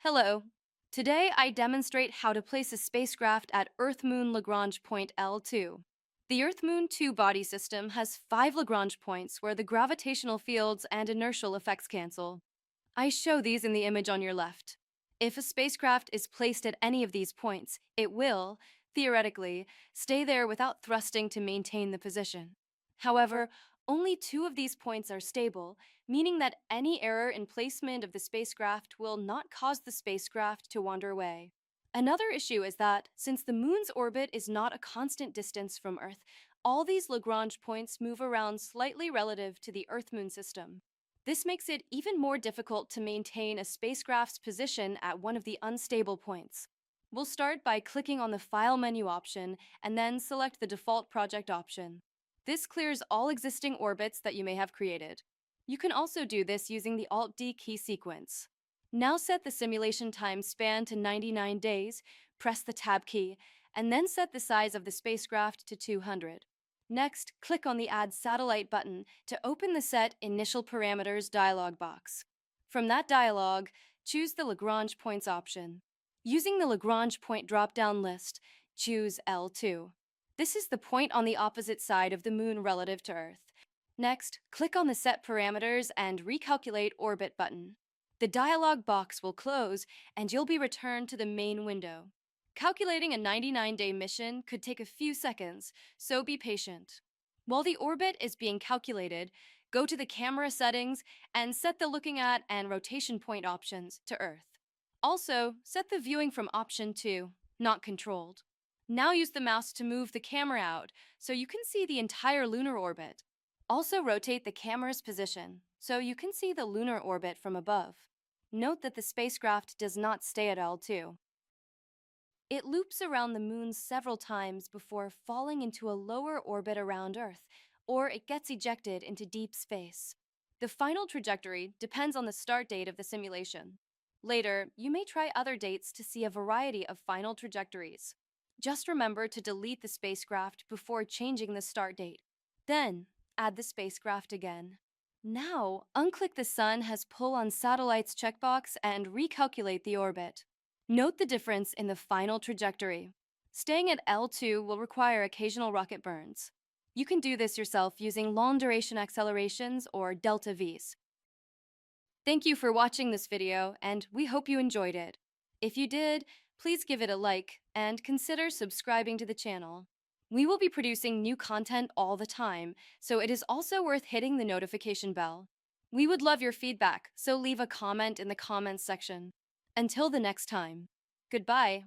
Hello. Today I demonstrate how to place a spacecraft at Earth-Moon LaGrange point L2. The Earth-Moon 2 body system has 5 Lagrange points where the gravitational fields and inertial effects cancel. I show these in the image on your left. If a spacecraft is placed at any of these points, it will, theoretically, stay there without thrusting to maintain the position. However, only 2 of these points are stable, meaning that any error in placement of the spacecraft will not cause the spacecraft to wander away. Another issue is that, since the Moon's orbit is not a constant distance from Earth, all these Lagrange points move around slightly relative to the Earth-Moon system. This makes it even more difficult to maintain a spacecraft's position at one of the unstable points. We'll start by clicking on the File menu option and then select the default project option. This clears all existing orbits that you may have created. You can also do this using the Alt-D key sequence. Now set the simulation time span to 99 days, press the Tab key, and then set the size of the spacecraft to 200. Next, click on the Add Satellite button to open the Set Initial Parameters dialog box. From that dialog, choose the Lagrange points option. Using the Lagrange point drop-down list, choose L2. This is the point on the opposite side of the Moon relative to Earth. Next, click on the Set Parameters and Recalculate Orbit button. The dialog box will close and you'll be returned to the main window. Calculating a 99-day mission could take a few seconds, so be patient. While the orbit is being calculated, go to the camera settings and set the looking at and rotation point options to Earth. Also, set the viewing from option 2, not controlled. Now use the mouse to move the camera out so you can see the entire lunar orbit. Also rotate the camera's position so you can see the lunar orbit from above. Note that the spacecraft does not stay at L2. It loops around the Moon several times before falling into a lower orbit around Earth, or it gets ejected into deep space. The final trajectory depends on the start date of the simulation. Later, you may try other dates to see a variety of final trajectories. Just remember to delete the spacecraft before changing the start date. Then, add the spacecraft again. Now, unclick the Sun has Pull on Satellites checkbox and recalculate the orbit. Note the difference in the final trajectory. Staying at L2 will require occasional rocket burns. You can do this yourself using long-duration accelerations or delta Vs. Thank you for watching this video, and we hope you enjoyed it. If you did, please give it a like and consider subscribing to the channel. We will be producing new content all the time, so it is also worth hitting the notification bell. We would love your feedback, so leave a comment in the comments section. Until the next time, goodbye.